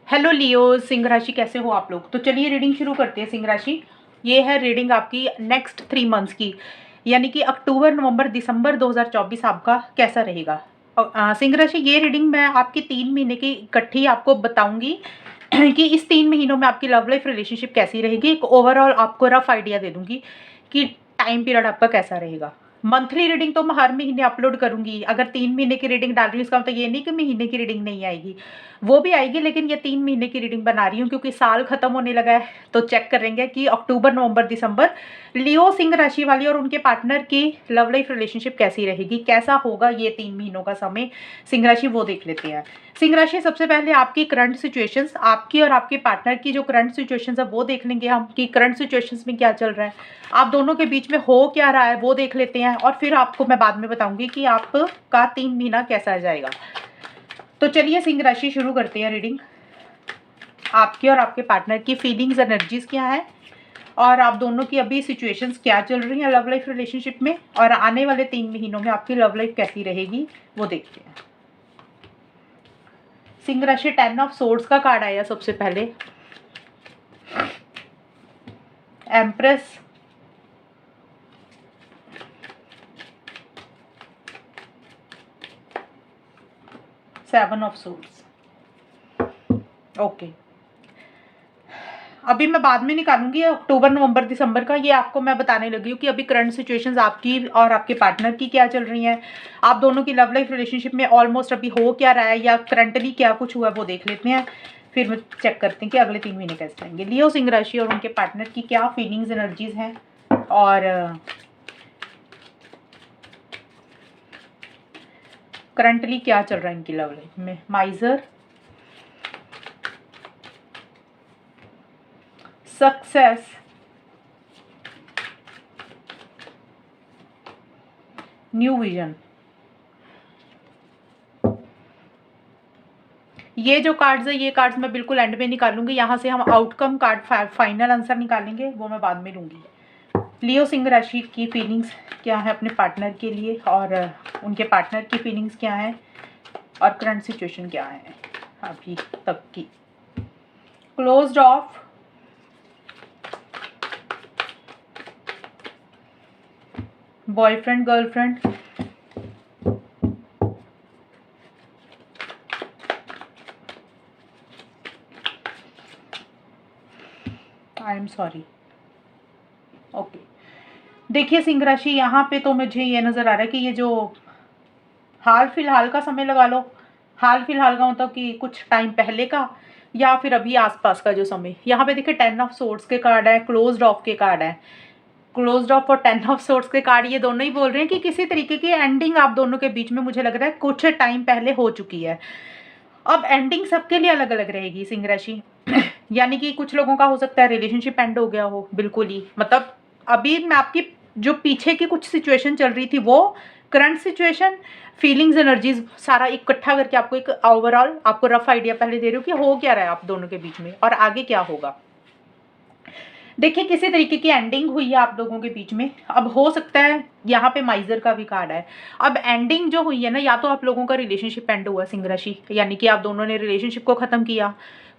Hello लियो, सिंह राशि कैसे हो आप लोग। तो चलिए रीडिंग शुरू करते हैं। सिंह राशि, ये है रीडिंग आपकी नेक्स्ट 3 मंथ्स की, यानी कि अक्टूबर नवंबर दिसंबर 2024 आपका कैसा रहेगा। सिंह राशि, ये रीडिंग मैं आपकी 3 महीने की इकट्ठी आपको बताऊंगी कि इस 3 महीनों में आपकी लव लाइफ रिलेशनशिप कैसी रहेगी। एक ओवरऑल आपको रफ आइडिया दे दूंगी कि टाइम पीरियड आपका कैसा रहेगा। मंथली रीडिंग तो मैं हर महीने अपलोड करूंगी। अगर 3 महीने की रीडिंग डाल रही हूँ इसका मतलब ये नहीं कि महीने की रीडिंग नहीं आएगी, वो भी आएगी, लेकिन ये 3 महीने की रीडिंग बना रही हूँ क्योंकि साल खत्म होने लगा है। तो चेक करेंगे कि अक्टूबर नवंबर दिसंबर लियो सिंह राशि वाली और उनके पार्टनर की लव लाइफ रिलेशनशिप कैसी रहेगी, कैसा होगा ये 3 महीनों का समय सिंह राशि, वो देख लेते हैं। सिंह राशि, सबसे पहले आपकी करंट सिचुएशंस, आपकी और आपके पार्टनर की जो करंट सिचुएशंस है वो देख लेंगे हम कि करंट सिचुएशंस में क्या चल रहा है, आप दोनों के बीच में हो क्या रहा है वो देख लेते हैं। और फिर आपको मैं बाद में बताऊंगी कि आपका 3 महीना कैसा जाएगा। तो चलिए सिंह राशि शुरू करते हैं रीडिंग। आपकी और आपके पार्टनर की फीलिंग्स एनर्जीज क्या है और आप दोनों की अभी सिचुएशंस क्या चल रही हैं लव लाइफ रिलेशनशिप में, और आने वाले 3 महीनों में आपकी लव लाइफ कैसी रहेगी वो देखते हैं। सिंह राशि, 10 ऑफ सोर्ड्स का कार्ड आया सबसे पहले, एम्प्रेस, 7 ऑफ सोर्ड्स। ओके, अभी मैं बाद में निकालूंगी अक्टूबर नवंबर दिसंबर का। ये आपको मैं बताने लगी हूँ कि अभी करंट सिचुएशंस आपकी और आपके पार्टनर की क्या चल रही हैं, आप दोनों की लव लाइफ रिलेशनशिप में ऑलमोस्ट अभी हो क्या रहा है या करंटली क्या कुछ हुआ है वो देख लेते हैं। फिर मैं चेक करते हैं कि अगले 3 महीने कैसे रहेंगे। लियो सिंह राशि और उनके पार्टनर की क्या फीलिंग्स एनर्जीज हैं और करंटली क्या चल रहा है इनकी लव लाइफ में। माइजर, सक्सेस, न्यू विजन। ये जो कार्ड्स है ये कार्ड्स मैं बिल्कुल एंड में निकालूंगी। यहाँ से हम आउटकम कार्ड फाइनल आंसर निकालेंगे, वो मैं बाद में लूंगी। लियो सिंह राशि की फीलिंग्स क्या है अपने पार्टनर के लिए और उनके पार्टनर की फीलिंग्स क्या है और करंट सिचुएशन क्या है अभी तक की। Closed of, boyfriend girlfriend, I am sorry. Okay, देखिए सिंह राशि, यहाँ पे तो मुझे ये नज़र आ रहा है कि ये जो हाल फिलहाल का समय लगा लो, हाल फिलहाल का मतलब कि कुछ टाइम पहले का या फिर अभी आसपास का जो समय। यहाँ पे देखिए 10 ऑफ सोर्ड्स के कार्ड है, क्लोज्ड ऑफ के कार्ड है। क्लोज्ड ऑफ और 10 ऑफ सोर्ड्स के कार्ड ये दोनों ही बोल रहे हैं कि किसी तरीके की एंडिंग आप दोनों के बीच में मुझे लग रहा है कुछ टाइम पहले हो चुकी है। अब एंडिंग सबके लिए अलग अलग रहेगी सिंह राशि यानी कि कुछ लोगों का हो सकता है रिलेशनशिप एंड हो गया हो बिल्कुल ही, मतलब अभी मैं आपकी जो पीछे की कुछ सिचुएशन चल रही थी वो, करंट सिचुएशन, फीलिंग्स एनर्जीज सारा इकट्ठा करके आपको एक ओवरऑल आपको रफ आइडिया पहले दे रही हूँ कि हो क्या रहा है आप दोनों के बीच में और आगे क्या होगा। देखिए किसी तरीके की एंडिंग हुई है आप लोगों के बीच में। अब हो सकता है, यहाँ पे माइजर का भी कार्ड है। अब एंडिंग जो हुई है ना, या तो आप लोगों का रिलेशनशिप एंड हुआ सिंह राशि, यानी कि आप दोनों ने रिलेशनशिप को ख़त्म किया।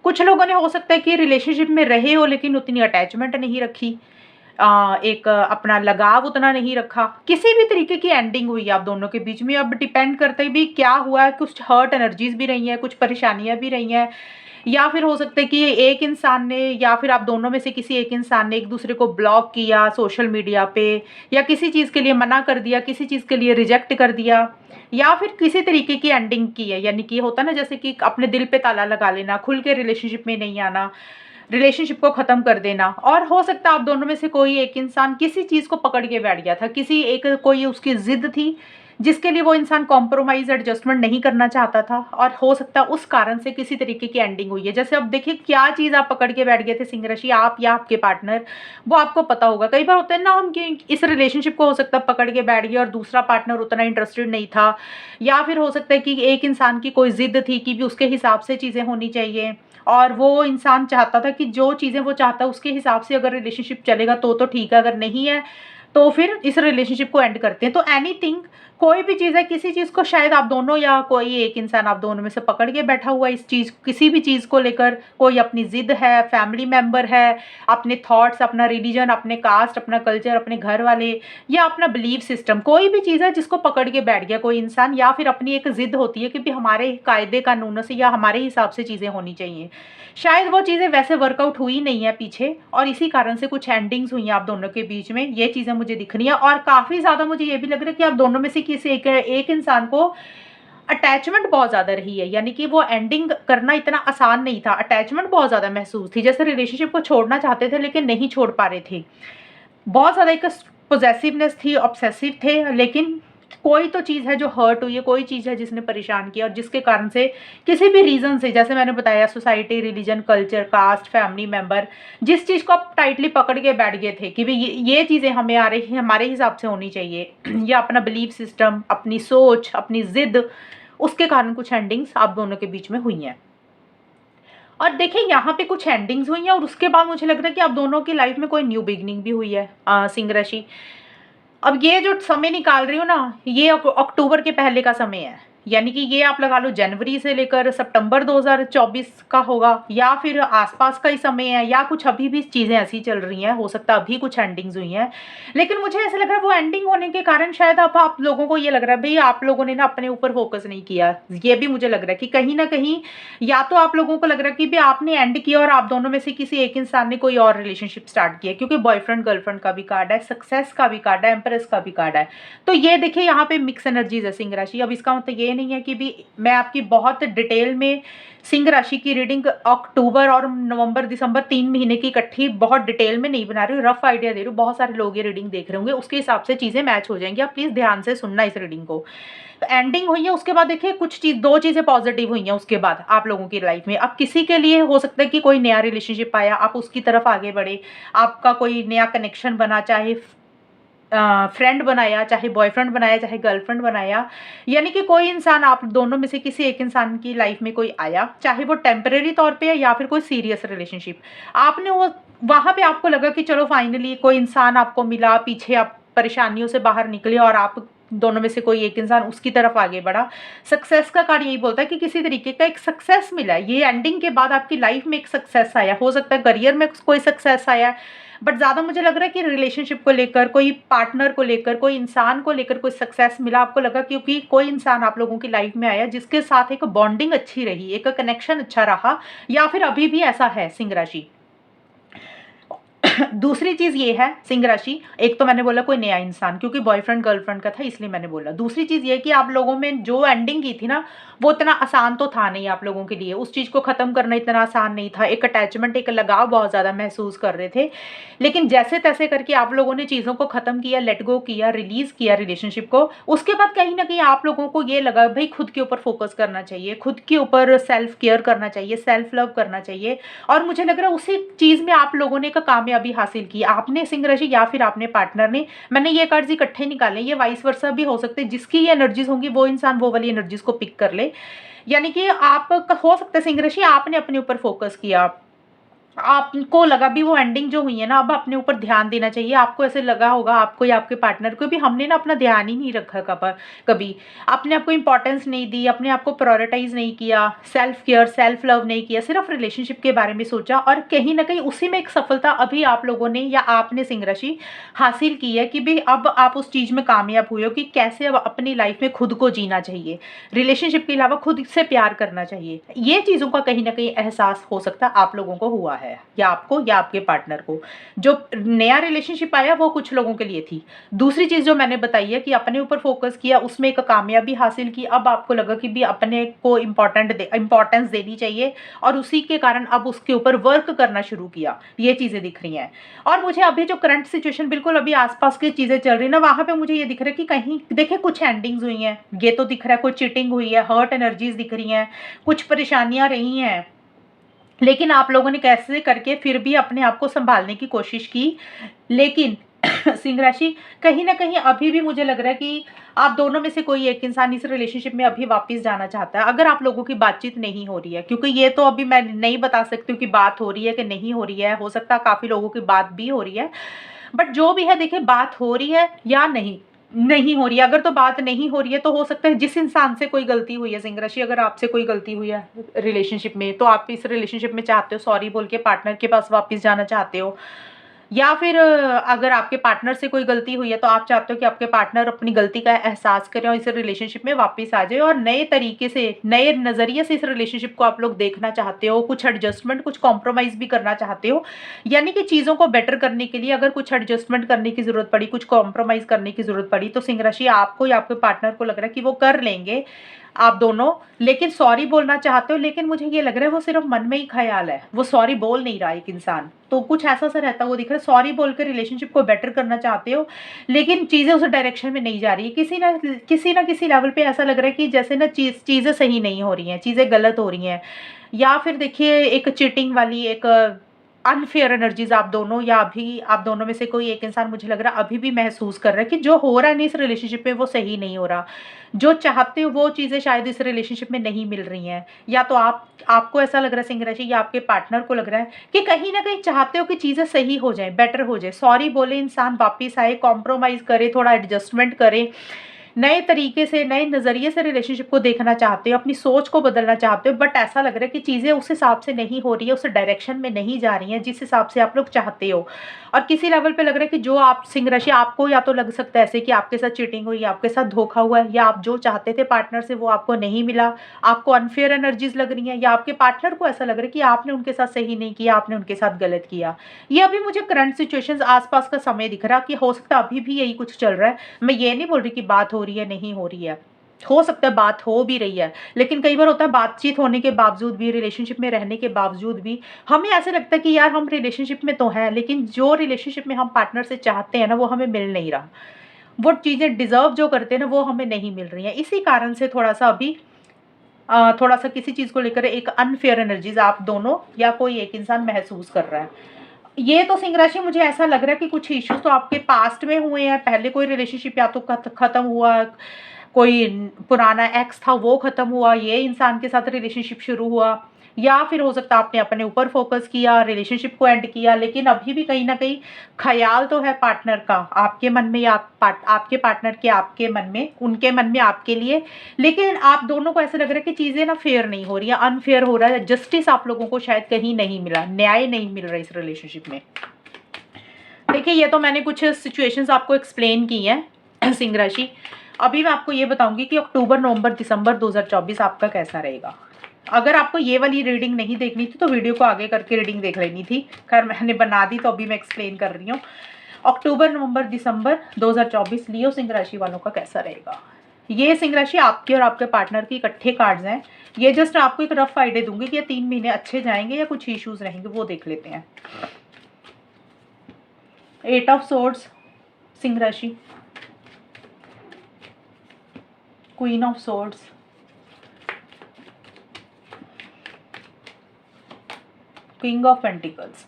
कुछ लोगों ने हो सकता है कि रिलेशनशिप में रहे हो लेकिन उतनी अटैचमेंट नहीं रखी, एक अपना लगाव उतना नहीं रखा। किसी भी तरीके की एंडिंग हुई है आप दोनों के बीच में। अब डिपेंड करते भी क्या हुआ है, कुछ हर्ट एनर्जीज भी रही हैं, कुछ परेशानियां भी रही हैं, या फिर हो सकता है कि एक इंसान ने या फिर आप दोनों में से किसी एक इंसान ने एक दूसरे को ब्लॉक किया सोशल मीडिया पे, या किसी चीज़ के लिए मना कर दिया, किसी चीज़ के लिए रिजेक्ट कर दिया, या फिर किसी तरीके की एंडिंग की है। यानी कि होता ना जैसे कि अपने दिल पे ताला लगा लेना, खुल के रिलेशनशिप में नहीं आना, रिलेशनशिप को ख़त्म कर देना। और हो सकता है आप दोनों में से कोई एक इंसान किसी चीज़ को पकड़ के बैठ गया था, किसी एक कोई उसकी ज़िद थी जिसके लिए वो इंसान कॉम्प्रोमाइज एडजस्टमेंट नहीं करना चाहता था, और हो सकता है उस कारण से किसी तरीके की एंडिंग हुई है। जैसे अब देखिए क्या चीज़ आप पकड़ के बैठ गए थे सिंह राशि, आप या आपके पार्टनर, वो आपको पता होगा। कई बार होता है ना हम कि इस रिलेशनशिप को हो सकता है पकड़ के बैठ गए और दूसरा पार्टनर उतना इंटरेस्टेड नहीं था, या फिर हो सकता है कि एक इंसान की कोई ज़िद थी कि भी उसके हिसाब से चीज़ें होनी चाहिए और वो इंसान चाहता था कि जो चीज़ें वो चाहता है उसके हिसाब से अगर रिलेशनशिप चलेगा तो ठीक है, अगर नहीं है तो फिर इस रिलेशनशिप को एंड करते हैं। तो एनीथिंग, कोई भी चीज़ है, किसी चीज़ को शायद आप दोनों या कोई एक इंसान आप दोनों में से पकड़ के बैठा हुआ है इस चीज़, किसी भी चीज़ को लेकर। कोई अपनी ज़िद है, फैमिली मेंबर है, अपने थॉट्स, अपना रिलीजन, अपने कास्ट, अपना कल्चर, अपने घर वाले, या अपना बिलीफ सिस्टम, कोई भी चीज़ है जिसको पकड़ के बैठ गया कोई इंसान, या फिर अपनी एक ज़िद होती है कि भी हमारे कायदे कानूनों से या हमारे हिसाब से चीज़ें होनी चाहिए। शायद वो चीज़ें वैसे वर्कआउट हुई नहीं है पीछे, और इसी कारण से कुछ एंडिंग्स हुई हैं आप दोनों के बीच में, ये चीज़ें मुझे दिख रही हैं। और काफ़ी ज़्यादा मुझे ये भी लग रहा है कि आप दोनों में से किसी एक इंसान को अटैचमेंट बहुत ज़्यादा रही है, यानी कि वो एंडिंग करना इतना आसान नहीं था, अटैचमेंट बहुत ज़्यादा महसूस थी, जैसे रिलेशनशिप को छोड़ना चाहते थे लेकिन नहीं छोड़ पा रहे थे। बहुत ज़्यादा एक पॉसेसिवनेस थी, ऑब्सेसिव थे, लेकिन कोई तो चीज़ है जो हर्ट हुई है, कोई चीज़ है जिसने परेशान किया, और जिसके कारण से किसी भी रीज़न से, जैसे मैंने बताया, society, religion, culture, caste, family member, जिस चीज़ को आप टाइटली पकड़ के बैठ गए थे कि भई ये चीज़ें हमें आ रही हैं, हमारे हिसाब से होनी चाहिए, या अपना बिलीफ सिस्टम, अपनी सोच, अपनी ज़िद, उसके कारण कुछ एंडिंग्स आप दोनों के बीच में हुई हैं। और देखिए यहाँ पे कुछ एंडिंग्स हुई हैं, और उसके बाद मुझे लग रहा है कि आप दोनों की लाइफ में कोई न्यू बिगिनिंग भी हुई है, सिंह राशि। अब ये जो समय निकाल रही हूँ ना, ये अक्टूबर के पहले का समय है, यानी कि ये आप लगा लो जनवरी से लेकर सितंबर 2024 का होगा, या फिर आसपास का ही समय है, या कुछ अभी भी चीज़ें ऐसी चल रही हैं, हो सकता है अभी कुछ एंडिंग्स हुई हैं। लेकिन मुझे ऐसा लग रहा है वो एंडिंग होने के कारण शायद अब आप लोगों को ये लग रहा है भाई आप लोगों ने ना अपने ऊपर फोकस नहीं किया। ये भी मुझे लग रहा है कि कहीं ना कहीं, या तो आप लोगों को लग रहा है कि भाई आपने एंड किया और आप दोनों में से किसी एक इंसान ने कोई और रिलेशनशिप स्टार्ट किया, क्योंकि बॉयफ्रेंड गर्लफ्रेंड का भी कार्ड है, सक्सेस का भी कार्ड है, एम्प्रेस का भी कार्ड है। तो ये देखिए यहाँ पे मिक्स एनर्जीज है सिंह राशि। अब इसका मतलब ये नहीं है कि भी मैं आपकी बहुत डिटेल में सिंह राशि की रीडिंग अक्टूबर और नवंबर दिसंबर 3 महीने की इकट्ठी बहुत डिटेल में नहीं बना रही हूँ, रफ आइडिया दे रही हूँ। बहुत सारे लोग ये रीडिंग देख रहे होंगे, उसके हिसाब से चीज़ें मैच हो जाएंगी। आप प्लीज़ ध्यान से सुनना इस रीडिंग को। तो एंडिंग हुई है, उसके बाद देखिए कुछ चीज़, दो चीज़ें पॉजिटिव हुई हैं उसके बाद आप लोगों की लाइफ में। अब किसी के लिए हो सकता है कि कोई नया रिलेशनशिप आया, आप उसकी तरफ आगे बढ़े, आपका कोई नया कनेक्शन बना, चाहे फ्रेंड बनाया, चाहे बॉयफ्रेंड बनाया, चाहे गर्लफ्रेंड बनाया, यानी कि कोई इंसान आप दोनों में से किसी एक इंसान की लाइफ में कोई आया, चाहे वो टेम्परेरी तौर पे है या फिर कोई सीरियस रिलेशनशिप। आपने वो वहाँ पे आपको लगा कि चलो फाइनली कोई इंसान आपको मिला, पीछे आप परेशानियों से बाहर निकले और आप दोनों में से कोई एक इंसान उसकी तरफ आगे बढ़ा। सक्सेस का कार्ड यही बोलता है कि किसी तरीके का एक सक्सेस मिला है। ये एंडिंग के बाद आपकी लाइफ में एक सक्सेस आया, हो सकता है करियर में कोई सक्सेस आया, बट ज़्यादा मुझे लग रहा है कि रिलेशनशिप को लेकर, कोई पार्टनर को लेकर, कोई इंसान को लेकर कोई सक्सेस मिला आपको लगा, क्योंकि कोई इंसान आप लोगों की लाइफ में आया जिसके साथ एक बॉन्डिंग अच्छी रही, एक कनेक्शन अच्छा रहा, या फिर अभी भी ऐसा है सिंह राशि। दूसरी चीज़ ये है सिंह राशि, एक तो मैंने बोला कोई नया इंसान, क्योंकि बॉयफ्रेंड गर्लफ्रेंड का था इसलिए मैंने बोला। दूसरी चीज़ ये कि आप लोगों में जो एंडिंग की थी ना, वो इतना आसान तो था नहीं आप लोगों के लिए, उस चीज़ को ख़त्म करना इतना आसान नहीं था। एक अटैचमेंट, एक लगाव बहुत ज़्यादा महसूस कर रहे थे, लेकिन जैसे तैसे करके आप लोगों ने चीज़ों को ख़त्म किया, लेट गो किया, रिलीज़ किया रिलेशनशिप को। उसके बाद कहीं ना कहीं आप लोगों को ये लगा भाई खुद के ऊपर फोकस करना चाहिए, खुद के ऊपर सेल्फ केयर करना चाहिए, सेल्फ लव करना चाहिए, और मुझे लग रहा है उसी चीज़ में आप लोगों ने एक कामयाबी हासिल की, आपने सिंह राशि या फिर आपने पार्टनर ने। मैंने ये कार्ड्स इकट्ठे निकाले, ये वाइस वर्सा भी हो सकते हैं, जिसकी ये एनर्जीज होंगी वो इंसान वो वाली एनर्जीज को पिक कर ले। यानी कि आप हो सकता है सिंह राशि आपने अपने ऊपर फोकस किया, आपको लगा भी वो एंडिंग जो हुई है ना, अब अपने ऊपर ध्यान देना चाहिए। आपको ऐसे लगा होगा आपको या आपके पार्टनर को भी, हमने ना अपना ध्यान ही नहीं रखा कभी अपने आप को इंपॉर्टेंस नहीं दी, अपने आप को प्रायोरिटाइज नहीं किया, सेल्फ केयर, सेल्फ लव नहीं किया, सिर्फ रिलेशनशिप के बारे में सोचा, और कहीं ना कहीं उसी में एक सफलता अभी आप लोगों ने या आपने सिंह राशि हासिल की है कि भाई अब आप उस चीज़ में कामयाब हुए हो कि कैसे अब अपनी लाइफ में खुद को जीना चाहिए, रिलेशनशिप के अलावा खुद से प्यार करना चाहिए। ये चीज़ों का कहीं ना कहीं एहसास हो सकता है आप लोगों को हुआ है, या आपको या आपके पार्टनर को। जो नया रिलेशनशिप आया वो कुछ लोगों के लिए थी। दूसरी चीज़ जो मैंने बताई है कि अपने ऊपर फोकस किया, उसमें एक कामयाबी हासिल की, अब आपको लगा कि भी अपने को इम्पोर्टेंस देनी चाहिए, और उसी के कारण अब उसके ऊपर वर्क करना शुरू किया। ये चीज़ें दिख रही हैं। और मुझे अभी जो करंट सिचुएशन बिल्कुल अभी आसपास की चीज़ें चल रही है ना, वहाँ पे मुझे ये दिख रहा है कि कहीं देखिए कुछ एंडिंग्स हुई हैं, ये तो दिख रहा है, कुछ चीटिंग हुई है, हर्ट एनर्जीज दिख रही हैं, कुछ परेशानियाँ रही हैं, लेकिन आप लोगों ने कैसे करके फिर भी अपने आप को संभालने की कोशिश की। लेकिन सिंह राशि कहीं ना कहीं अभी भी मुझे लग रहा है कि आप दोनों में से कोई एक इंसान इस रिलेशनशिप में अभी वापस जाना चाहता है, अगर आप लोगों की बातचीत नहीं हो रही है, क्योंकि ये तो अभी मैं नहीं बता सकती हूँ कि बात हो रही है कि नहीं हो रही है, हो सकता है काफ़ी लोगों की बात भी हो रही है, बट जो भी है देखिए बात हो रही है या नहीं, नहीं हो रही है। अगर तो बात नहीं हो रही है तो हो सकता है जिस इंसान से कोई गलती हुई है सिंह राशि, अगर आपसे कोई गलती हुई है रिलेशनशिप में, तो आप इस रिलेशनशिप में चाहते हो सॉरी बोल के पार्टनर के पास वापस जाना चाहते हो। या फिर अगर आपके पार्टनर से कोई गलती हुई है तो आप चाहते हो कि आपके पार्टनर अपनी गलती का एहसास करें और इस रिलेशनशिप में वापस आ जाए और नए तरीके से, नए नज़रिए से इस रिलेशनशिप को आप लोग देखना चाहते हो, कुछ एडजस्टमेंट, कुछ कॉम्प्रोमाइज़ भी करना चाहते हो। यानी कि चीज़ों को बेटर करने के लिए अगर कुछ एडजस्टमेंट करने की ज़रूरत पड़ी, कुछ कॉम्प्रोमाइज़ करने की ज़रूरत पड़ी, तो सिंह राशि आपको या आपके पार्टनर को लग रहा है कि वो कर लेंगे, आप दोनों। लेकिन सॉरी बोलना चाहते हो, लेकिन मुझे ये लग रहा है वो सिर्फ मन में ही ख्याल है, वो सॉरी बोल नहीं रहा एक इंसान। तो कुछ ऐसा सा रहता हुआ दिख रहा है, सॉरी बोल के रिलेशनशिप को बेटर करना चाहते हो, लेकिन चीज़ें उस डायरेक्शन में नहीं जा रही है। किसी लेवल पे ऐसा लग रहा है कि जैसे ना चीज़ें सही नहीं हो रही हैं, चीज़ें गलत हो रही हैं। या फिर देखिए एक चीटिंग वाली, एक अनफेयर एनर्जीज आप दोनों, या अभी आप दोनों में से कोई एक इंसान, मुझे लग रहा है अभी भी महसूस कर रहा है कि जो हो रहा है नहीं इस रिलेशनशिप में वो सही नहीं हो रहा। जो चाहते हो वो चीज़ें शायद इस रिलेशनशिप में नहीं मिल रही हैं। या तो आपको ऐसा लग रहा है सिंह राशि, या आपके पार्टनर को लग रहा है कि कहीं ना कहीं चाहते हो कि चीज़ें सही हो जाए, बेटर हो जाए, सॉरी बोले इंसान, वापिस आए, कॉम्प्रोमाइज़ करे, थोड़ा एडजस्टमेंट करे, नए तरीके से, नए नज़रिए से रिलेशनशिप को देखना चाहते हो, अपनी सोच को बदलना चाहते हो, बट ऐसा लग रहा है कि चीज़ें उस हिसाब से नहीं हो रही है, उस डायरेक्शन में नहीं जा रही हैं जिस हिसाब से आप लोग चाहते हो। और किसी लेवल पे लग रहा है कि जो आप सिंह राशि, आपको या तो लग सकता है ऐसे कि आपके साथ चीटिंग हुई, आपके साथ धोखा हुआ है, या आप जो चाहते थे पार्टनर से वो आपको नहीं मिला, आपको अनफेयर एनर्जीज लग रही हैं, या आपके पार्टनर को ऐसा लग रहा है कि आपने उनके साथ सही नहीं किया, आपने उनके साथ गलत किया। ये अभी मुझे करंट सिचुएशंस, आसपास का समय दिख रहा कि हो सकता है अभी भी यही कुछ चल रहा है। मैं ये नहीं बोल रही कि बात हो रही है, नहीं हो रही है, हो सकता है बात हो भी रही है, लेकिन कई बार होता है बातचीत होने के बावजूद भी, रिलेशनशिप में रहने के बावजूद भी, हमें ऐसे लगता है कि यार हम रिलेशनशिप में तो हैं, लेकिन जो रिलेशनशिप में हम पार्टनर से चाहते हैं ना वो हमें मिल नहीं रहा, वो चीज़ें डिजर्व जो करते हैं ना वो हमें नहीं मिल रही हैं। इसी कारण से थोड़ा सा अभी थोड़ा सा किसी चीज़ को लेकर एक अनफेयर एनर्जीज आप दोनों या कोई एक इंसान महसूस कर रहा है। ये तो सिंह राशि मुझे ऐसा लग रहा है कि कुछ इश्यूज तो आपके पास्ट में हुए हैं, पहले कोई रिलेशनशिप या तो खत्म हुआ, कोई पुराना एक्स था वो खत्म हुआ, ये इंसान के साथ रिलेशनशिप शुरू हुआ, या फिर हो सकता है आपने अपने ऊपर फोकस किया, रिलेशनशिप को एंड किया, लेकिन अभी भी कहीं ना कहीं ख्याल तो है पार्टनर का आपके मन में, या आपके पार्टनर के आपके मन में, उनके मन में आपके लिए। लेकिन आप दोनों को ऐसा लग रहा है कि चीज़ें ना फेयर नहीं हो रही है, अनफेयर हो रहा है, जस्टिस आप लोगों को शायद कहीं नहीं मिला, न्याय नहीं मिल रहा इस रिलेशनशिप में। देखिए ये तो मैंने कुछ सिचुएशंस आपको एक्सप्लेन की हैं सिंह राशि। अभी मैं आपको ये बताऊंगी कि अक्टूबर, नवंबर, दिसंबर 2024 आपका कैसा रहेगा। अगर आपको ये वाली रीडिंग नहीं देखनी थी तो वीडियो को आगे करके रीडिंग देख लेनी थी, खैर मैंने बना दी तो अभी मैं एक्सप्लेन कर रही हूँ। अक्टूबर, नवंबर, दिसंबर 2024 लियो सिंह राशि वालों का कैसा रहेगा। ये सिंह राशि आपके और आपके पार्टनर की इकट्ठे कार्ड्स हैं। ये जस्ट आपको एक रफ आइडिया दूंगी कि ये 3 महीने अच्छे जाएंगे या कुछ इश्यूज रहेंगे, वो देख लेते हैं। 8 ऑफ सोर्ड्स सिंह राशि, queen of swords, king of pentacles.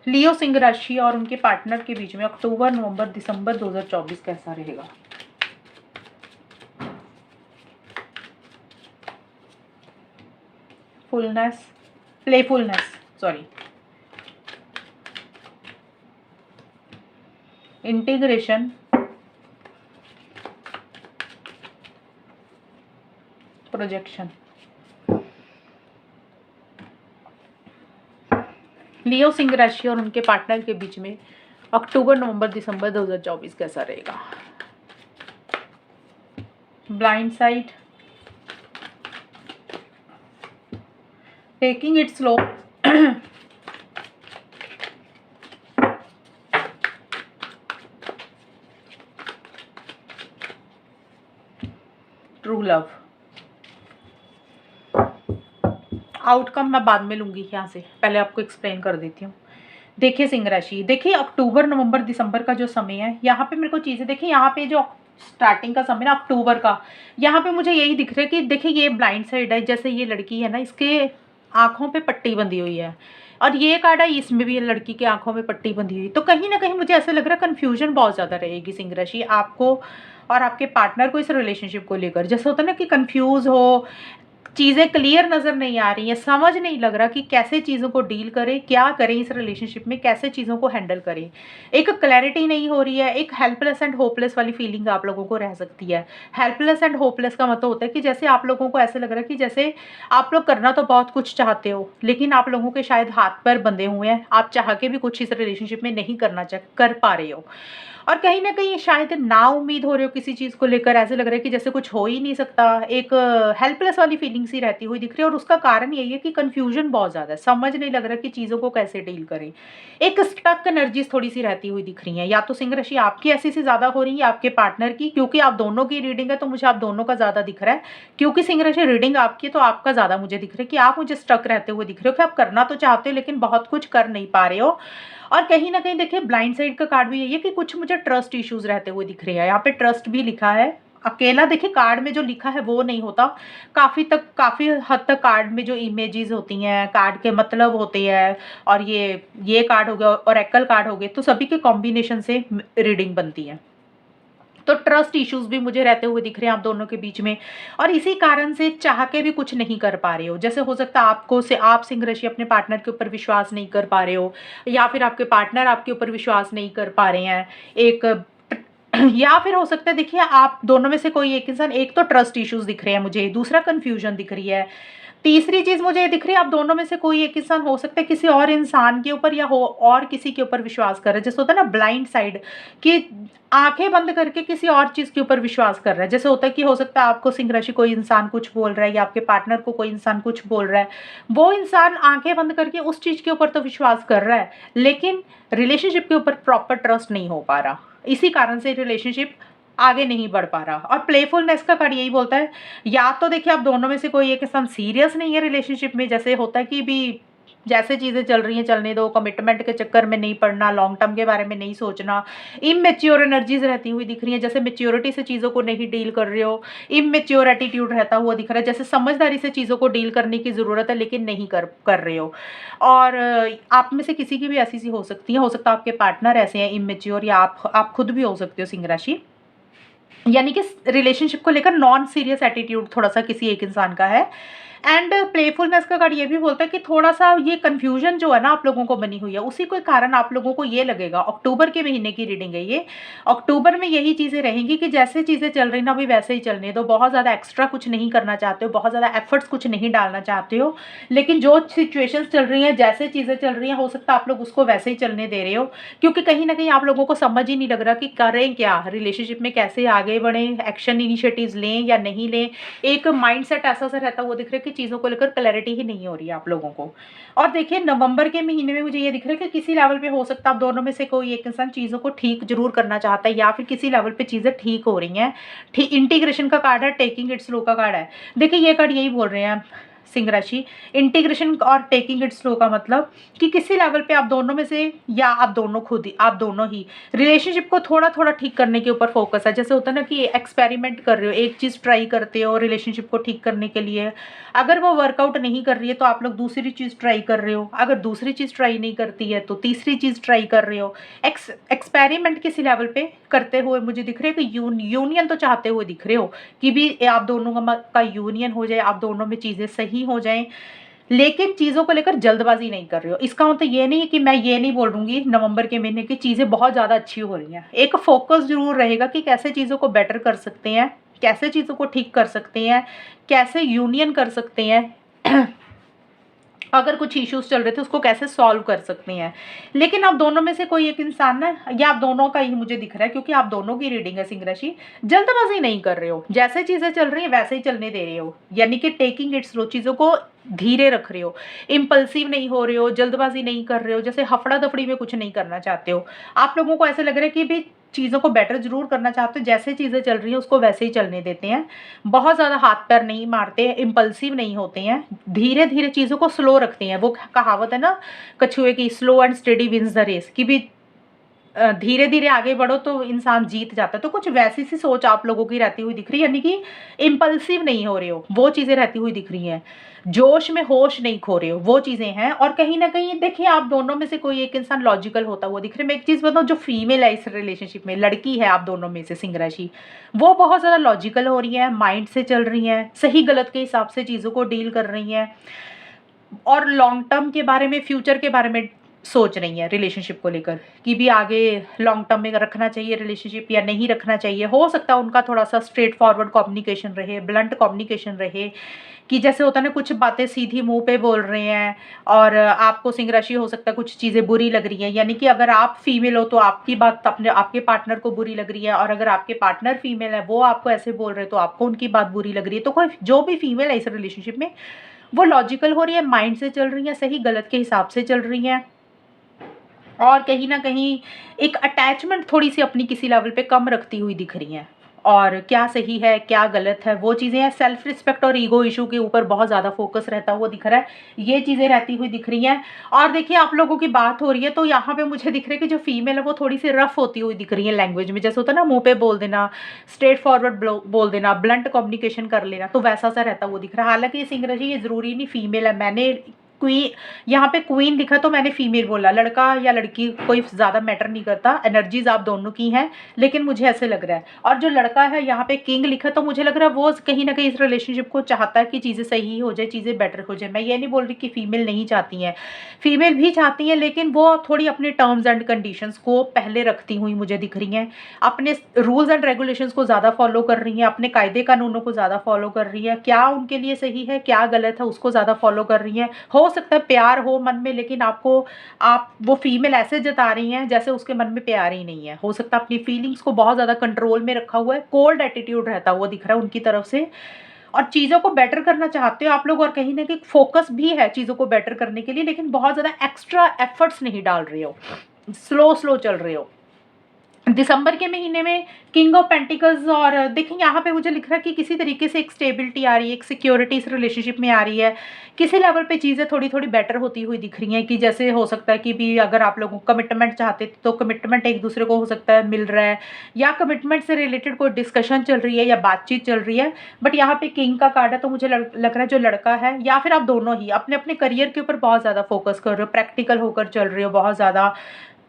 Leo सिंह राशि और उनके पार्टनर के बीच में अक्टूबर, नवंबर, दिसंबर 2024 कैसा रहेगा। Fullness, playfulness, sorry, integration, projection. Leo सिंह राशि और उनके पार्टनर के बीच में अक्टूबर, नवंबर, दिसंबर 2024 कैसा रहेगा। Blind side, taking it slow, true love. Outcome मैं बाद में लूंगी, यहाँ से पहले आपको एक्सप्लेन कर देती हूँ। देखिए सिंह राशि, देखिए अक्टूबर, नवंबर, दिसंबर का जो समय है, यहाँ पे मेरे को चीज़ें देखिए, यहाँ पे जो स्टार्टिंग का समय ना अक्टूबर का, यहाँ पे मुझे यही दिख रहा है कि देखिए ये ब्लाइंड साइड है, जैसे ये लड़की है ना इसके आंखों पे पट्टी बंधी हुई है, और ये कार्ड है इसमें भी लड़की के आंखों में पट्टी बंधी हुई। तो कहीं ना कहीं मुझे ऐसा लग रहा है कन्फ्यूजन बहुत ज़्यादा रहेगी सिंह राशि आपको और आपके पार्टनर को इस रिलेशनशिप को लेकर। जैसे होता है ना कि कन्फ्यूज हो, चीज़ें क्लियर नज़र नहीं आ रही हैं, समझ नहीं लग रहा कि कैसे चीज़ों को डील करें, क्या करें इस रिलेशनशिप में, कैसे चीज़ों को हैंडल करें। एक क्लैरिटी नहीं हो रही है, एक हेल्पलेस एंड होपलेस वाली फीलिंग आप लोगों को रह सकती है। हेल्पलेस एंड होपलेस का मतलब होता है कि जैसे आप लोगों को ऐसे लग रहा है कि जैसे आप लोग करना तो बहुत कुछ चाहते हो, लेकिन आप लोगों के शायद हाथ पैर बंधे हुए हैं, आप चाह के भी कुछ इस रिलेशनशिप में नहीं कर पा रहे हो। और कहीं न कहीं शायद ना उम्मीद हो रही हो किसी चीज़ को लेकर, ऐसे लग रहा है कि जैसे कुछ हो ही नहीं सकता। एक हेल्पलेस वाली फीलिंग सी रहती हुई दिख रही है और उसका कारण यही है कि कन्फ्यूज़न बहुत ज़्यादा है, समझ नहीं लग रहा कि चीज़ों को कैसे डील करें। एक स्टक एनर्जीज़ थोड़ी-सी रहती हुई दिख रही हैं, या तो सिंह राशि आपकी ऐसी-सी ज़्यादा हो रही है या आपके पार्टनर की, क्योंकि आप दोनों की रीडिंग है तो मुझे आप दोनों का ज़्यादा दिख रहा है। क्योंकि सिंह राशि रीडिंग आपकी है तो आपका ज़्यादा मुझे दिख रहा है कि आप मुझे स्टक रहते हुए दिख रहे हो कि आप करना तो चाहते हो लेकिन बहुत कुछ कर नहीं पा रहे हो। और कहीं न कहीं देखिए ब्लाइंड साइड का कार्ड भी यही है कि कुछ मुझे ट्रस्ट इश्यूज़ रहते हुए दिख रहे हैं। यहाँ पे ट्रस्ट भी लिखा है। अकेला देखिए कार्ड में जो लिखा है वो नहीं होता। काफ़ी हद तक कार्ड में जो इमेजेस होती हैं, कार्ड के मतलब होते हैं, और ये कार्ड हो गया, ओरेकल कार्ड हो गए, तो सभी के कॉम्बिनेशन से रीडिंग बनती है। तो ट्रस्ट इश्यूज़ भी मुझे रहते हुए दिख रहे हैं आप दोनों के बीच में, और इसी कारण से चाह के भी कुछ नहीं कर पा रहे हो। जैसे हो सकता है आप सिंह राशि अपने पार्टनर के ऊपर विश्वास नहीं कर पा रहे हो, या फिर आपके पार्टनर आपके ऊपर विश्वास नहीं कर पा रहे हैं। एक या फिर हो सकता है देखिए आप दोनों में से कोई एक इंसान, एक तो ट्रस्ट इश्यूज़ दिख रहे हैं मुझे, दूसरा कन्फ्यूजन दिख रही है। तीसरी चीज़ मुझे ये दिख रही है, आप दोनों में से कोई एक इंसान हो सकता है किसी और इंसान के ऊपर या हो और किसी के ऊपर विश्वास कर रहा है। जैसे होता है ना ब्लाइंड साइड, कि आँखें बंद करके किसी और चीज़ के ऊपर विश्वास कर रहा है। जैसे होता है कि हो सकता है आपको सिंह राशि कोई इंसान कुछ बोल रहा है या आपके पार्टनर को कोई इंसान कुछ बोल रहा है। वो इंसान आँखें बंद करके उस चीज़ के ऊपर तो विश्वास कर रहा है, लेकिन रिलेशनशिप के ऊपर प्रॉपर ट्रस्ट नहीं हो पा रहा। इसी कारण से रिलेशनशिप आगे नहीं बढ़ पा रहा। और प्लेफुलनेस का कार्ड यही बोलता है, या तो देखिए आप दोनों में से कोई एक इंसान सीरियस नहीं है रिलेशनशिप में, जैसे होता है कि भी जैसे चीज़ें चल रही हैं चलने दो, कमिटमेंट के चक्कर में नहीं पड़ना, लॉन्ग टर्म के बारे में नहीं सोचना। इमैच्योर एनर्जीज रहती हुई दिख रही हैं, जैसे मैच्योरिटी से चीज़ों को नहीं डील कर रहे हो। इमैच्योर एटीट्यूड रहता हुआ दिख रहा है, जैसे समझदारी से चीज़ों को डील करने की ज़रूरत है लेकिन नहीं कर रहे हो। और आप में से किसी की भी ऐसी सी हो सकती है, हो सकता है आपके पार्टनर ऐसे हैं इमैच्योर, या आप खुद भी हो सकते हो सिंह राशि। यानी कि रिलेशनशिप को लेकर नॉन सीरियस एटीट्यूड थोड़ा सा किसी एक इंसान का है। एंड प्लेफुलनेस का कार्ड ये भी बोलता है कि थोड़ा सा ये कंफ्यूजन जो है ना आप लोगों को बनी हुई है, उसी के कारण आप लोगों को ये लगेगा, अक्टूबर के महीने की रीडिंग है ये, अक्टूबर में यही चीज़ें रहेंगी कि जैसे चीज़ें चल रही ना अभी वैसे ही चलने दो, बहुत ज़्यादा एक्स्ट्रा कुछ नहीं करना चाहते हो, बहुत ज़्यादा एफर्ट्स कुछ नहीं डालना चाहते हो, लेकिन जो सिचुएशंस चल रही हैं, जैसे चीज़ें चल रही हैं, हो सकता है आप लोग उसको वैसे ही चलने दे रहे हो, क्योंकि कहीं ना कहीं आप लोगों को समझ ही नहीं लग रहा कि करें क्या, रिलेशनशिप में कैसे आगे बढ़ें, एक्शन इनिशिएटिव्स लें या नहीं लें। एक माइंडसेट ऐसा सा रहता हुआ दिख रहा है कि चीज़ों को लेकर क्लैरिटी ही नहीं हो रही है आप लोगों को। और देखिए नवंबर के महीने में मुझे ये दिख रहा है कि किसी लेवल पे हो सकता है आप दोनों में से कोई एक इंसान चीज़ों को ठीक जरूर करना चाहता है, या फिर किसी लेवल पे चीज़ें ठीक हो रही हैं। ठीक इंटीग्रेशन का कार्ड है, टेकिंग इट स्लो का कार्ड है। देखिए ये कार्ड यही बोल रहे हैं सिंह राशि, इंटीग्रेशन और टेकिंग इट स्लो का मतलब कि किसी लेवल पे आप दोनों में से, या आप दोनों ही रिलेशनशिप को थोड़ा थोड़ा ठीक करने के ऊपर फोकस है। जैसे होता है ना कि एक्सपेरिमेंट कर रहे हो, एक चीज़ ट्राई करते हो रिलेशनशिप को ठीक करने के लिए, अगर वो वर्कआउट नहीं कर रही है तो आप लोग दूसरी चीज़ ट्राई कर रहे हो, अगर दूसरी चीज़ ट्राई नहीं करती है तो तीसरी चीज़ ट्राई कर रहे हो। एक्सपेरिमेंट किसी लेवल पे करते हुए मुझे दिख रहे है कि यूनियन तो चाहते हुए दिख रहे हो, कि भी आप दोनों का यूनियन हो जाए, आप दोनों में चीज़ें सही हो जाएं, लेकिन चीज़ों को लेकर जल्दबाजी नहीं कर रहे हो। इसका मतलब ये नहीं है कि मैं ये नहीं बोल दूंगी नवंबर के महीने की चीज़ें बहुत ज़्यादा अच्छी हो रही हैं, एक फोकस जरूर रहेगा कि कैसे चीज़ों को बेटर कर सकते हैं, कैसे चीज़ों को ठीक कर सकते हैं, कैसे यूनियन कर सकते हैं अगर कुछ इश्यूज चल रहे थे उसको कैसे सॉल्व कर सकते हैं। लेकिन आप दोनों में से कोई एक इंसान ना, या आप दोनों का ही मुझे दिख रहा है क्योंकि आप दोनों की रीडिंग है सिंह राशि, जल्दबाजी नहीं कर रहे हो, जैसे चीज़ें चल रही हैं वैसे ही चलने दे रहे हो, यानी कि टेकिंग इट स्लो, चीज़ों को धीरे रख रहे हो, इम्पल्सिव नहीं हो रहे हो, जल्दबाजी नहीं कर रहे हो, जैसे हफड़ा दफड़ी में कुछ नहीं करना चाहते हो। आप लोगों को ऐसा लग रहा है कि भी चीज़ों को बेटर जरूर करना चाहते हो, जैसे चीज़ें चल रही हैं उसको वैसे ही चलने देते हैं, बहुत ज़्यादा हाथ पैर नहीं मारते, इम्पल्सिव नहीं होते हैं, धीरे धीरे चीज़ों को स्लो रखते हैं। वो कहावत है ना कछुए की, slow and steady wins the race, कि भी धीरे धीरे आगे बढ़ो तो इंसान जीत जाता है। तो कुछ वैसी सी सोच आप लोगों की रहती हुई दिख रही है, यानी कि इम्पल्सिव नहीं हो रहे हो, वो चीज़ें रहती हुई दिख रही हैं। जोश में होश नहीं खो रहे हो, वो चीज़ें हैं। और कहीं ना कहीं देखिए, आप दोनों में से कोई एक इंसान लॉजिकल होता हुआ दिख रहा है। मैं एक चीज़ बताऊँ, जो फीमेल है इस रिलेशनशिप में, लड़की है आप दोनों में से सिंह राशि, वो बहुत ज़्यादा लॉजिकल हो रही है, माइंड से चल रही हैं, सही गलत के हिसाब से चीज़ों को डील कर रही हैं, और लॉन्ग टर्म के बारे में, फ्यूचर के बारे में सोच रही हैं रिलेशनशिप को लेकर, कि भी आगे लॉन्ग टर्म में रखना चाहिए रिलेशनशिप या नहीं रखना चाहिए। हो सकता है उनका थोड़ा सा स्ट्रेट फॉरवर्ड कम्युनिकेशन रहे, ब्लंट कम्युनिकेशन रहे, कि जैसे होता है ना, कुछ बातें सीधी मुंह पे बोल रहे हैं और आपको सिंह राशि हो सकता है कुछ चीज़ें बुरी लग रही हैं, यानी कि अगर आप फीमेल हो तो आपकी बात अपने आपके पार्टनर को बुरी लग रही है, और अगर आपके पार्टनर फीमेल है वो आपको ऐसे बोल रहे हैं तो आपको उनकी बात बुरी लग रही है। तो कोई जो भी फीमेल है इस रिलेशनशिप में, वो लॉजिकल हो रही है, माइंड से चल रही है, सही गलत के हिसाब से चल रही हैं, और कहीं ना कहीं एक अटैचमेंट थोड़ी सी अपनी किसी लेवल पे कम रखती हुई दिख रही हैं। और क्या सही है क्या गलत है वो चीज़ें हैं। सेल्फ रिस्पेक्ट और ईगो इशू के ऊपर बहुत ज़्यादा फोकस रहता हुआ दिख रहा है, ये चीज़ें रहती हुई दिख रही हैं। और देखिए, आप लोगों की बात हो रही है तो यहाँ पे मुझे दिख रहा है कि जो फीमेल है वो थोड़ी सी रफ होती हुई दिख रही है लैंग्वेज में, जैसे होता है ना मुंह पे बोल देना, स्ट्रेट फॉरवर्ड बोल देना, ब्लंट कम्युनिकेशन कर लेना, तो वैसा सा रहता हुआ दिख रहा है। हालांकि ये सिंह राशि, ये जरूरी नहीं फीमेल है, मैंने क्वीन, यहाँ पे क्वीन लिखा तो मैंने फीमेल बोला, लड़का या लड़की कोई ज़्यादा मैटर नहीं करता, एनर्जीज आप दोनों की हैं, लेकिन मुझे ऐसे लग रहा है। और जो लड़का है यहाँ पे किंग लिखा, तो मुझे लग रहा है वो कहीं ना कहीं इस रिलेशनशिप को चाहता है कि चीज़ें सही हो जाए, चीज़ें बेटर हो जाए। मैं ये नहीं बोल रही कि फीमेल नहीं चाहती हैं, फीमेल भी चाहती हैं, लेकिन वो थोड़ी अपने टर्म्स एंड कंडीशंस को पहले रखती हुई मुझे दिख रही हैं, अपने रूल्स एंड रेगुलेशंस को ज़्यादा फॉलो कर रही हैं, अपने कायदे कानूनों को ज़्यादा फॉलो कर रही है, क्या उनके लिए सही है क्या गलत है उसको ज़्यादा फॉलो कर रही हैं। हो सकता है प्यार हो मन में, लेकिन आपको, आप वो फीमेल ऐसे जता रही हैं जैसे उसके मन में प्यार ही नहीं है। हो सकता है अपनी फीलिंग्स को बहुत ज़्यादा कंट्रोल में रखा हुआ है, कोल्ड एटीट्यूड रहता हुआ दिख रहा है उनकी तरफ से, और चीज़ों को बेटर करना चाहते हो आप लोग, और कहीं ना कहीं फोकस भी है चीज़ों को बेटर करने के लिए, लेकिन बहुत ज़्यादा एक्स्ट्रा एफर्ट्स नहीं डाल रहे हो, स्लो स्लो चल रहे हो। दिसंबर के महीने में किंग ऑफ पेंटिकल्स, और देखिए यहाँ पे मुझे लिख रहा है कि किसी तरीके से एक स्टेबिलिटी आ रही है, एक सिक्योरिटी इस रिलेशनशिप में आ रही है, किसी लेवल पे चीज़ें थोड़ी थोड़ी बेटर होती हुई दिख रही हैं, कि जैसे हो सकता है कि भी अगर आप लोगों को कमिटमेंट चाहते थे तो कमिटमेंट एक दूसरे को हो सकता है मिल रहा है, या कमिटमेंट से रिलेटेड कोई डिस्कशन चल रही है या बातचीत चल रही है। बट यहाँ पे किंग का कार्ड है, तो मुझे लग रहा है जो लड़का है, या फिर आप दोनों ही अपने अपने करियर के ऊपर बहुत ज़्यादा फोकस कर रहे हो, प्रैक्टिकल होकर चल रहे हो बहुत ज़्यादा।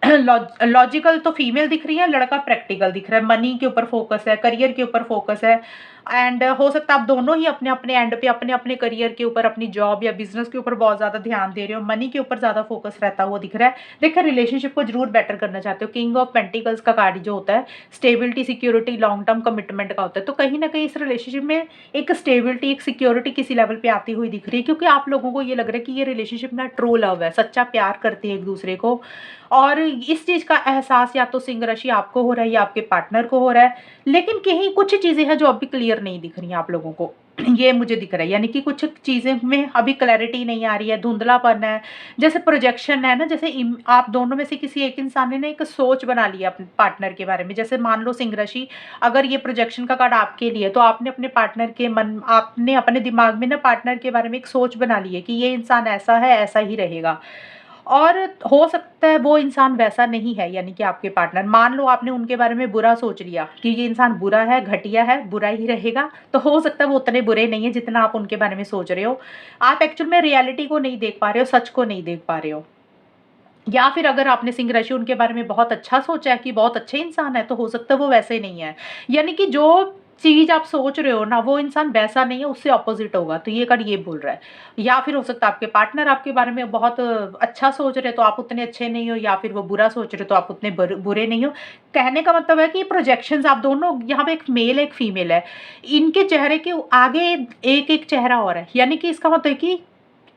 लॉजिकल तो फीमेल दिख रही है, लड़का प्रैक्टिकल दिख रहा है, मनी के ऊपर फोकस है, करियर के ऊपर फोकस है, एंड हो सकता है आप दोनों ही अपने अपने एंड पे अपने अपने करियर के ऊपर, अपनी जॉब या बिजनेस के ऊपर बहुत ज़्यादा ध्यान दे रहे हो, मनी के ऊपर ज़्यादा फोकस रहता हुआ दिख रहा है। देखिए, रिलेशनशिप को जरूर बेटर करना चाहते हो। किंग ऑफ पेंटिकल्स का कार्ड जो होता है stability, security, long term commitment का होता है, तो कहीं ना कहीं इस रिलेशनशिप में एक स्टेबिलिटी, एक सिक्योरिटी किसी लेवल पे आती हुई दिख रही है, क्योंकि आप लोगों को ये लग रहा है कि ये रिलेशनशिप ना ट्रू लव है, सच्चा प्यार करते हैं एक दूसरे को। और इस चीज़ का एहसास या तो सिंह राशि आपको हो रहा है या आपके पार्टनर को हो रहा है, लेकिन कहीं कुछ चीज़ें हैं जो अभी क्लियर नहीं दिख रही हैं आप लोगों को, ये मुझे दिख रहा है, यानी कि कुछ चीज़ें में अभी क्लैरिटी नहीं आ रही है, धुंधलापन है, जैसे प्रोजेक्शन है ना, जैसे आप दोनों में से किसी एक इंसान ने ना एक सोच बना लिया अपने पार्टनर के बारे में। जैसे मान लो सिंह राशि, अगर ये प्रोजेक्शन का कार्ड आपके लिए, तो आपने अपने पार्टनर के मन, आपने अपने दिमाग में ना पार्टनर के बारे में एक सोच बना ली है कि ये इंसान ऐसा है, ऐसा ही रहेगा, और हो सकता है वो इंसान वैसा नहीं है, यानी कि आपके पार्टनर, मान लो आपने उनके बारे में बुरा सोच लिया कि ये इंसान बुरा है, घटिया है, बुरा ही रहेगा, तो हो सकता है वो उतने बुरे नहीं है जितना आप उनके बारे में सोच रहे हो। आप एक्चुअल में रियलिटी को नहीं देख पा रहे हो, सच को नहीं देख पा रहे हो। या फिर अगर आपने सिंह राशि उनके बारे में बहुत अच्छा सोचा है कि बहुत अच्छे इंसान है, तो हो सकता है वो वैसे नहीं है, यानी कि जो चीज़ आप सोच रहे हो ना वो इंसान वैसा नहीं है, उससे ऑपोजिट होगा, तो ये कार्ड ये बोल रहा है। या फिर हो सकता है आपके पार्टनर आपके बारे में बहुत अच्छा सोच रहे तो आप उतने अच्छे नहीं हो, या फिर वो बुरा सोच रहे तो आप उतने बुरे नहीं हो। कहने का मतलब है कि प्रोजेक्शंस आप दोनों, यहाँ पे एक मेल एक फीमेल है, इनके चेहरे के आगे एक एक चेहरा और है, यानी कि इसका मतलब है कि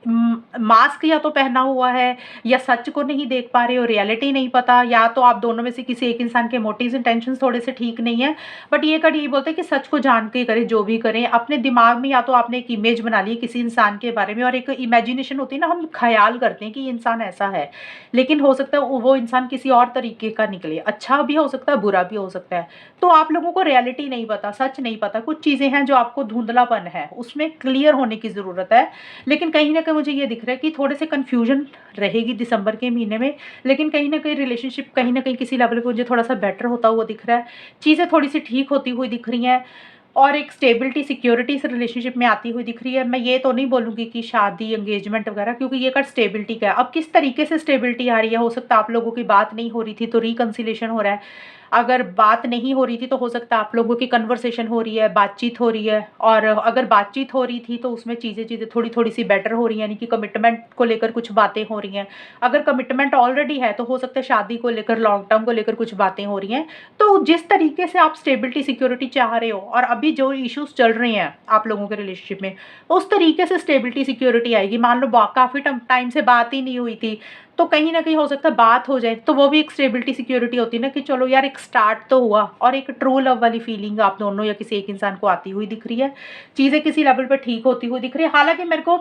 मास्क या तो पहना हुआ है, या सच को नहीं देख पा रहे हो, रियलिटी नहीं पता, या तो आप दोनों में से किसी एक इंसान के मोटिव्स इंटेंशंस थोड़े से ठीक नहीं है। बट ये कभी ये बोलते हैं कि सच को जान के करें, जो भी करें अपने दिमाग में, या तो आपने एक इमेज बना ली है किसी इंसान के बारे में, और एक इमेजिनेशन होती है ना, हम ख्याल करते हैं कि ये इंसान ऐसा है, लेकिन हो सकता है वो इंसान किसी और तरीके का निकले, अच्छा भी हो सकता है बुरा भी हो सकता है। तो आप लोगों को रियलिटी नहीं पता, सच नहीं पता, कुछ चीज़ें हैं जो आपको धुंधलापन है उसमें क्लियर होने की ज़रूरत है। लेकिन कहीं ना के मुझे ये दिख रहा है कि थोड़े से कन्फ्यूजन रहेगी दिसंबर के महीने में, लेकिन कहीं न कहीं रिलेशनशिप कहीं न कहीं किसी लेवल पे मुझे थोड़ा-सा बेटर होता हुआ दिख रहा है। चीज़ें थोड़ी-सी ठीक होती हुई दिख रही हैं और एक स्टेबिलिटी, सिक्योरिटी इस रिलेशनशिप में आती हुई दिख रही है। मैं ये तो नहीं बोलूँगी कि शादी, एंगेजमेंट वगैरह, क्योंकि ये कार्ड स्टेबिलिटी का है। अब किस तरीके से स्टेबिलिटी आ रही है, हो सकता है आप लोगों की बात नहीं हो रही थी तो रिकन्सिलिएशन हो रहा है। अगर बात नहीं हो रही थी तो हो सकता है आप लोगों की कन्वर्सेशन हो रही है, बातचीत हो रही है, और अगर बातचीत हो रही थी तो उसमें चीज़ें थोड़ी-थोड़ी सी बेटर हो रही हैं, यानी कि कमिटमेंट को लेकर कुछ बातें हो रही हैं। अगर कमिटमेंट ऑलरेडी है तो हो सकता है शादी को लेकर, लॉन्ग टर्म को लेकर कुछ बातें हो रही हैं। तो जिस तरीके से आप स्टेबिलिटी, सिक्योरिटी चाह रहे हो और अभी जो इश्यूज़ चल रहे हैं आप लोगों के रिलेशनशिप में, उस तरीके से स्टेबिलिटी, सिक्योरिटी आएगी। मान लो काफ़ी टाइम से बात ही नहीं हुई थी, तो कहीं न कहीं हो सकता है बात हो जाए, तो वो भी एक स्टेबिलिटी, सिक्योरिटी होती है ना कि चलो यार एक स्टार्ट तो हुआ, और एक ट्रू लव वाली फीलिंग आप दोनों या किसी एक इंसान को आती हुई दिख रही है। चीज़ें किसी लेवल पे ठीक होती हुई दिख रही है। हालाँकि मेरे को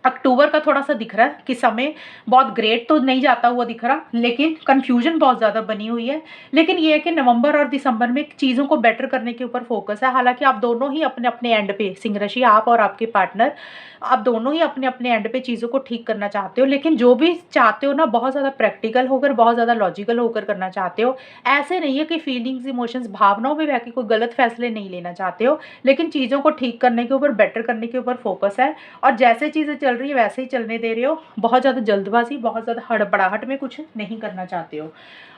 अक्टूबर का थोड़ा-सा दिख रहा है कि समय बहुत ग्रेट तो नहीं जाता हुआ दिख रहा, लेकिन कन्फ्यूज़न बहुत ज़्यादा बनी हुई है। लेकिन ये है कि नवंबर और दिसंबर में चीज़ों को बेटर करने के ऊपर फ़ोकस है। हालाँकि आप दोनों ही अपने-अपने एंड पे, सिंह राशि आप और आपके पार्टनर, आप दोनों ही अपने-अपने एंड पे चीज़ों को ठीक करना चाहते हो। लेकिन जो भी चाहते हो ना, बहुत ज़्यादा प्रैक्टिकल होकर, बहुत ज़्यादा लॉजिकल होकर करना चाहते हो। ऐसे नहीं है कि फीलिंग्स, इमोशंस, भावनाओं में बह के कोई गलत फैसले नहीं लेना चाहते हो, लेकिन चीज़ों को ठीक करने के ऊपर, बेटर करने के ऊपर फ़ोकस है। और जैसे चीज़ें चल रही है वैसे ही चलने दे रहे हो। बहुत ज़्यादा जल्दबाज़ी, बहुत ज़्यादा हड़बड़ाहट में कुछ नहीं करना चाहते हो।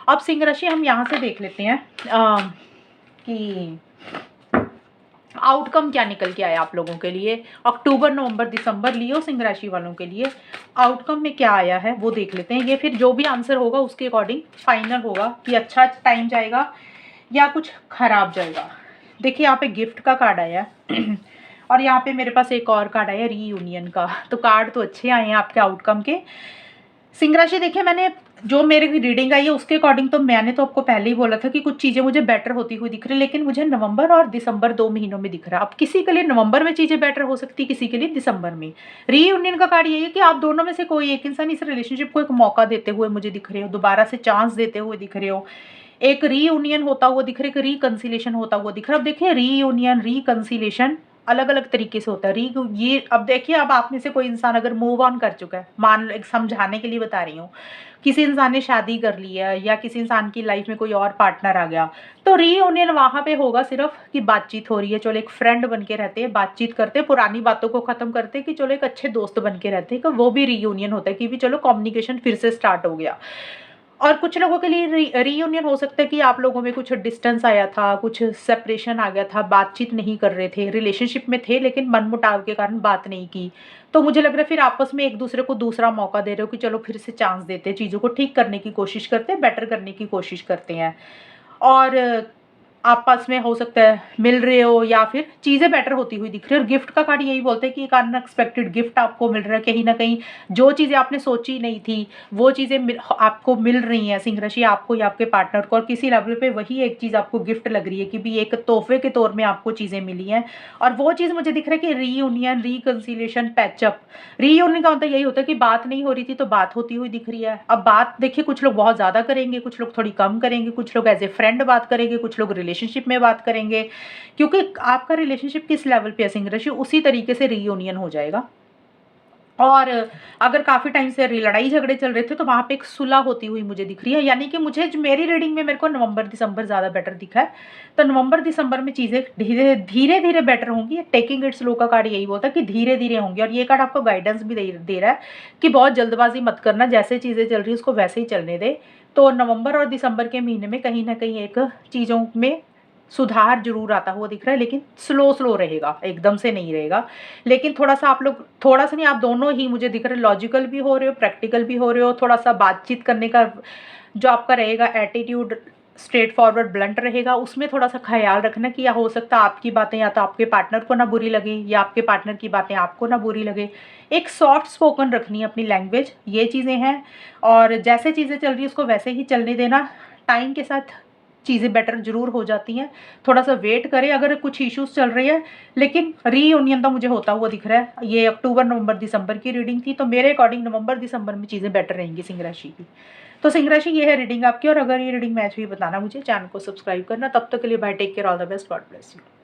अब सिंह राशि हम यहाँ से देख लेते हैं कि आउटकम क्या निकल के आया आप लोगों के लिए। अक्टूबर, नवंबर, दिसंबर लियो सिंह राशि वालों के लिए आउटकम में क्या आया है वो देख लेते हैं। ये फिर जो भी आंसर होगा उसके अकॉर्डिंग फाइनल होगा कि अच्छा टाइम जाएगा या कुछ खराब जाएगा। देखिए यहाँ पे गिफ्ट का कार्ड आया है और यहाँ पे मेरे पास एक और कार्ड आया है रीयूनियन का। तो कार्ड तो अच्छे आए हैं आपके आउटकम के। सिंह राशि देखिए, मैंने जो मेरे की रीडिंग आई है उसके अकॉर्डिंग तो मैंने तो आपको पहले ही बोला था कि कुछ चीज़ें मुझे बेटर होती हुई दिख रही है, लेकिन मुझे नवंबर और दिसंबर 2 महीनों में दिख रहा है। अब किसी के लिए नवंबर में चीज़ें बेटर हो सकती है, किसी के लिए दिसंबर में। रीयूनियन का कार्ड यही है कि आप दोनों में से कोई एक इंसान इस रिलेशनशिप को एक मौका देते हुए मुझे दिख रहे हो, दोबारा से चांस देते हुए दिख रहे हो। एक रीयूनियन होता हुआ दिख रहा है, एक रिकन्सिलिएशन होता हुआ दिख रहा है। अब देखिए रीयूनियन, रिकन्सिलिएशन अलग-अलग तरीके से होता है। री ये अब देखिए, अब आप में से कोई इंसान अगर मूव ऑन कर चुका है, मान लो एक समझाने के लिए बता रही हूँ, किसी इंसान ने शादी कर ली है या किसी इंसान की लाइफ में कोई और पार्टनर आ गया, तो रीयूनियन वहाँ पे होगा सिर्फ कि बातचीत हो रही है, चलो एक फ्रेंड बन के रहते हैं, बातचीत करते हैं, पुरानी बातों को खत्म करते हैं, कि चलो एक अच्छे दोस्त बन के रहते हैं, कि वो भी रीयूनियन होता है कि भी चलो कम्युनिकेशन फिर से स्टार्ट हो गया। और कुछ लोगों के लिए रीयूनियन हो सकता है कि आप लोगों में कुछ डिस्टेंस आया था, कुछ सेपरेशन आ गया था, बातचीत नहीं कर रहे थे, रिलेशनशिप में थे लेकिन मनमुटाव के कारण बात नहीं की। तो मुझे लग रहा है फिर आपस में एक दूसरे को दूसरा मौका दे रहे हो कि चलो फिर से चांस देते हैं, चीज़ों को ठीक करने की कोशिश करते हैं, बेटर करने की कोशिश करते हैं। और आपस में हो सकता है मिल रहे हो या फिर चीज़ें बेटर होती हुई दिख रही है। और गिफ्ट का कार्ड यही बोलते हैं कि एक अनएक्सपेक्टेड गिफ्ट आपको मिल रहा है, कहीं न कहीं जो चीज़ें आपने सोची नहीं थी, वो चीज़ें आपको मिल रही हैं सिंह राशि, आपको या आपके पार्टनर को, और किसी लेवल पे वही एक चीज़ आपको गिफ्ट लग रही है कि भी एक तोहफ़े के तौर में आपको चीज़ें मिली हैं। और वो चीज़ मुझे दिख रहा है कि रीयूनियन, रिकन्सिलिएशन, पैचअप। रीयूनियन का मतलब यही होता है कि बात नहीं हो रही थी तो बात होती हुई दिख रही है। अब बात देखिए, कुछ लोग बहुत ज़्यादा करेंगे, कुछ लोग थोड़ी कम करेंगे, कुछ लोग एज़ ए फ्रेंड बात करेंगे, कुछ लोग रिलेशनशिप में बात करेंगे, क्योंकि आपका रिलेशनशिप किस लेवल पे है सिंह राशि, उसी तरीके से रीयूनियन हो जाएगा। और अगर काफ़ी टाइम से लड़ाई झगड़े चल रहे थे तो वहाँ पे एक सुलह होती हुई मुझे दिख रही है, यानी कि मुझे जो मेरी रीडिंग में मेरे को नवंबर दिसंबर ज़्यादा बेटर दिखा है। तो नवंबर दिसंबर में चीज़ें धीरे-धीरे बेटर होंगी। टेकिंग इट स्लो का कार्ड यही बोलता है कि धीरे-धीरे होंगी, और ये कार्ड आपको गाइडेंस भी दे रहा है कि बहुत जल्दबाज़ी मत करना, जैसे चीज़ें चल रही है उसको वैसे ही चलने दें। तो नवंबर और दिसंबर के महीने में कहीं न कहीं एक चीज़ों में सुधार ज़रूर आता हुआ दिख रहा है, लेकिन स्लो रहेगा, एकदम से नहीं रहेगा। लेकिन थोड़ा-सा आप लोग, थोड़ा-सा नहीं, आप दोनों ही मुझे दिख रहे हैं लॉजिकल भी हो रहे हो, प्रैक्टिकल भी हो रहे हो। थोड़ा-सा बातचीत करने का जो आपका रहेगा एटीट्यूड, स्ट्रेट फॉरवर्ड, ब्लंट रहेगा। उसमें थोड़ा-सा ख़्याल रखना कि या हो सकता है आपकी बातें या तो आपके पार्टनर को ना बुरी लगे या आपके पार्टनर की बातें आपको ना बुरी लगे। एक सॉफ्ट स्पोकन रखनी है अपनी लैंग्वेज, ये चीज़ें हैं। और जैसे चीज़ें चल रही है उसको वैसे ही चलने देना। टाइम के साथ चीज़ें बेटर ज़रूर हो जाती हैं। थोड़ा-सा वेट करें अगर कुछ इश्यूज़ चल रही है, लेकिन रीयूनियन तो मुझे होता हुआ दिख रहा है। ये अक्टूबर, नवंबर, दिसंबर की रीडिंग थी, तो मेरे अकॉर्डिंग नवंबर, दिसंबर में चीज़ें बेटर रहेंगी सिंह राशि की। तो सिंह राशि ये है रीडिंग आपकी, और अगर ये रीडिंग मैच हुई बताना मुझे, चैनल को सब्सक्राइब करना। तब तक के लिए bye, take care, all the best, God bless you.